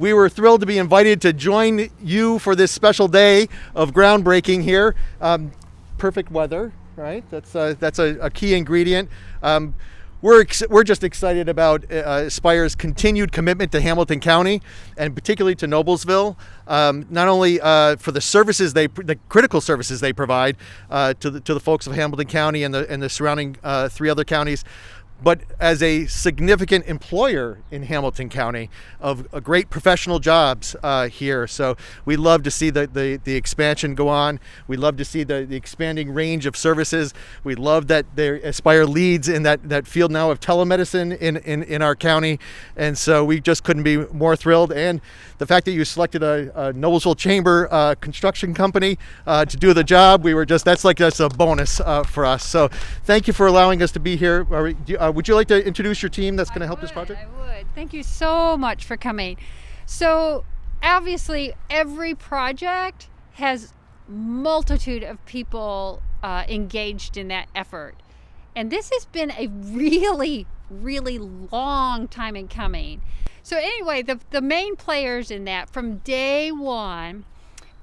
we were thrilled to be invited to join you for this special day of groundbreaking here. Perfect weather, right? That's a key ingredient. We're just excited about Aspire's continued commitment to Hamilton County and particularly to Noblesville, not only for the services the critical services they provide to the folks of Hamilton County and the surrounding 3 other counties, but as a significant employer in Hamilton County of great professional jobs here. So we love to see the expansion go on. We love to see the expanding range of services. We love that Aspire leads in that field now of telemedicine in our county. And so we just couldn't be more thrilled. And the fact that you selected a Noblesville Chamber construction company to do the job, that's a bonus for us. So thank you for allowing us to be here. Would you like to introduce your team that's going to help this project? I would. Thank you so much for coming. So obviously every project has multitude of people engaged in that effort. And this has been a really, really long time in coming. So anyway, the main players in that from day one,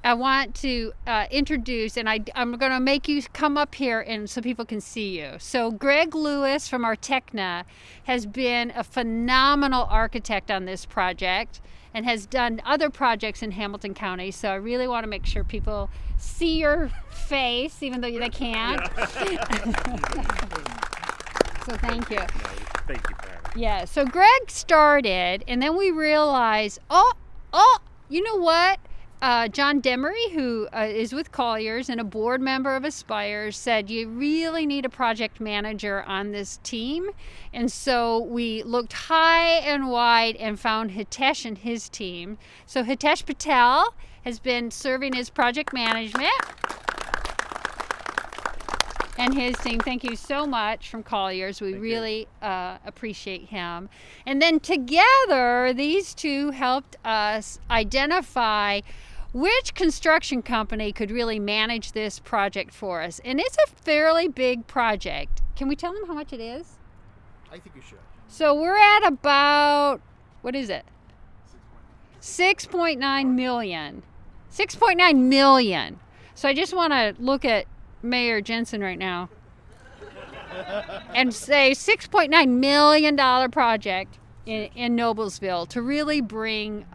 I want to introduce, and I'm going to make you come up here and so people can see you. So Greg Lewis from Artecna has been a phenomenal architect on this project and has done other projects in Hamilton County. So I really want to make sure people see your face, even though they can't. So thank you. Thank you, Pat. Yeah, so Greg started, and then we realized, you know what? John Demery, who is with Colliers and a board member of Aspire, said you really need a project manager on this team. And so we looked high and wide and found Hitesh and his team. So Hitesh Patel has been serving as project management. And his team, thank you so much from Colliers. We really appreciate him. And then together, these two helped us identify which construction company could really manage this project for us. And it's a fairly big project. Can we tell them how much it is? I think you should. So we're at about, what is it? 6.9 million. 6.9 million. So I just want to look at Mayor Jensen right now and say $6.9 million project in Noblesville to really bring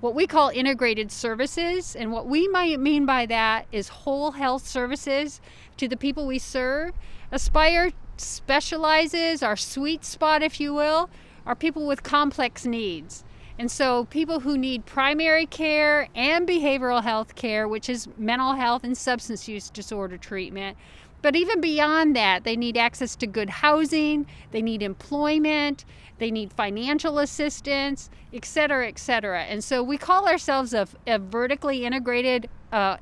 what we call integrated services. And what we might mean by that is whole health services to the people we serve. Aspire specializes, our sweet spot, if you will, are people with complex needs. And so people who need primary care and behavioral health care, which is mental health and substance use disorder treatment. But even beyond that, they need access to good housing, they need employment, they need financial assistance, et cetera, et cetera. And so we call ourselves a vertically integrated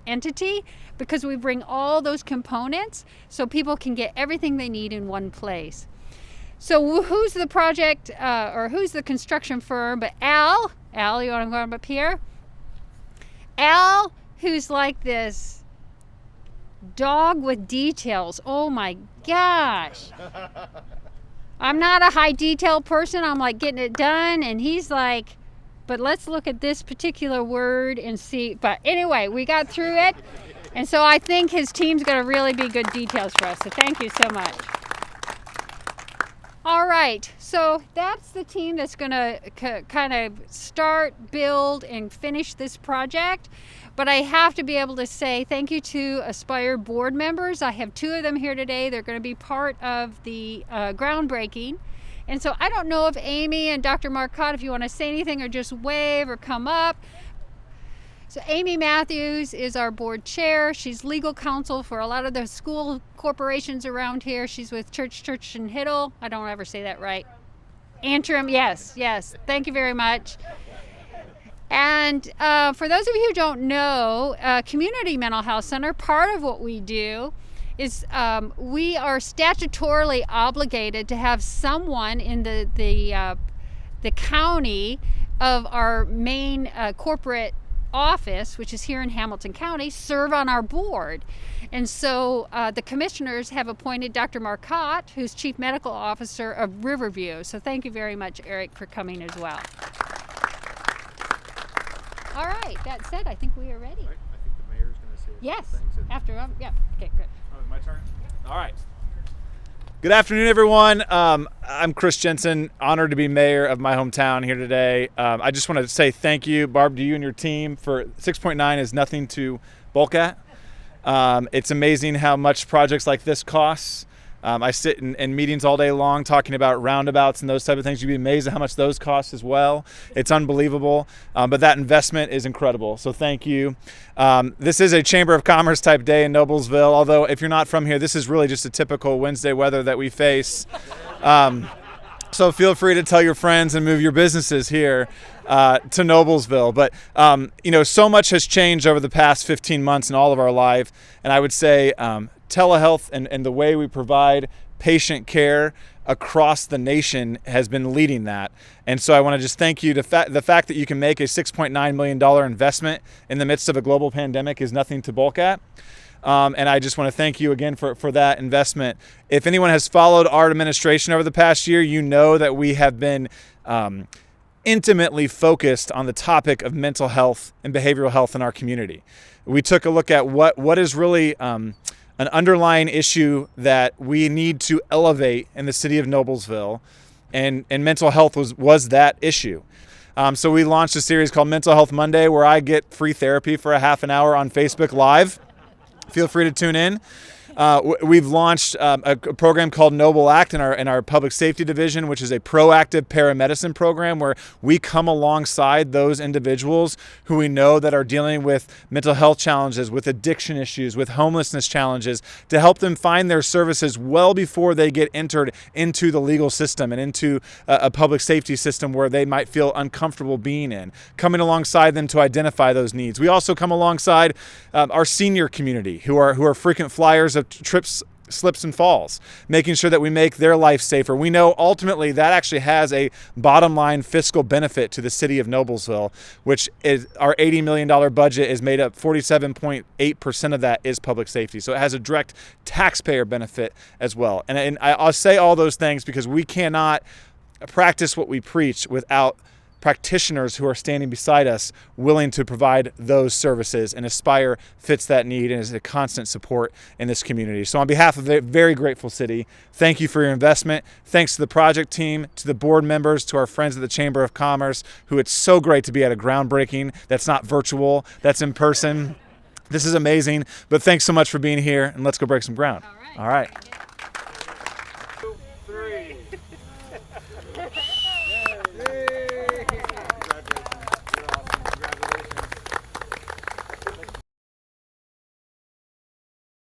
entity because we bring all those components so people can get everything they need in one place. So who's the project or who's the construction firm? But Al, you want to go up here? Al, who's like this dog with details. Oh my gosh. I'm not a high detail person. I'm like getting it done. And he's like, but let's look at this particular word and see. But anyway, we got through it. And so I think his team's going to really be good details for us. So thank you so much. All right, so that's the team that's going to kind of start, build, and finish this project. But I have to be able to say thank you to Aspire board members. I have 2 of them here today. They're going to be part of the groundbreaking. And so I don't know if Amy and Dr. Marcotte, if you want to say anything or just wave or come up. So Amy Matthews is our board chair. She's legal counsel for a lot of the school corporations around here. She's with Church and Hiddle. I don't ever say that right. Antrim, yes. Thank you very much. And for those of you who don't know, Community Mental Health Center, part of what we do is we are statutorily obligated to have someone in the county of our main corporate office, which is here in Hamilton County, serve on our board. And so the commissioners have appointed Dr. Marcotte, who's Chief Medical Officer of Riverview. So thank you very much, Eric, for coming as well. All right. That said, I think we are ready. Right. I think the mayor's going to say a Yes. couple things. After yeah. Okay. Good. Oh, my turn? All right. Good afternoon, everyone. I'm Chris Jensen, honored to be mayor of my hometown here today. I just want to say thank you, Barb, to you and your team for 6.9 is nothing to bulk at. It's amazing how much projects like this costs. I sit in meetings all day long talking about roundabouts and those type of things. You'd be amazed at how much those cost as well. It's unbelievable, but that investment is incredible. So thank you. This is a Chamber of Commerce type day in Noblesville, although if you're not from here, this is really just a typical Wednesday weather that we face. So feel free to tell your friends and move your businesses here to Noblesville. But, so much has changed over the past 15 months in all of our life. And I would say telehealth and the way we provide patient care across the nation has been leading that. And so I want to just thank you. The fact that you can make a $6.9 million investment in the midst of a global pandemic is nothing to bulk at. And I just want to thank you again for that investment. If anyone has followed our administration over the past year, you know that we have been intimately focused on the topic of mental health and behavioral health in our community. We took a look at what is really an underlying issue that we need to elevate in the city of Noblesville, and mental health was that issue. So we launched a series called Mental Health Monday, where I get free therapy for a half an hour on Facebook Live. Feel free to tune in. We've launched a program called Noble Act in our public safety division, which is a proactive paramedicine program where we come alongside those individuals who we know that are dealing with mental health challenges, with addiction issues, with homelessness challenges, to help them find their services well before they get entered into the legal system and into a public safety system where they might feel uncomfortable being in, coming alongside them to identify those needs. We also come alongside our senior community who are frequent flyers of trips, slips, and falls, making sure that we make their life safer. We know ultimately that actually has a bottom line fiscal benefit to the city of Noblesville, which is our $80 million budget is made up, 47.8% of that is public safety. So it has a direct taxpayer benefit as well. And I'll say all those things because we cannot practice what we preach without practitioners who are standing beside us willing to provide those services, and Aspire fits that need and is a constant support in this community. So on behalf of a very grateful city, thank you for your investment. Thanks to the project team, to the board members, to our friends at the Chamber of Commerce, who it's so great to be at a groundbreaking that's not virtual, that's in person. This is amazing, but thanks so much for being here, and let's go break some ground. All right.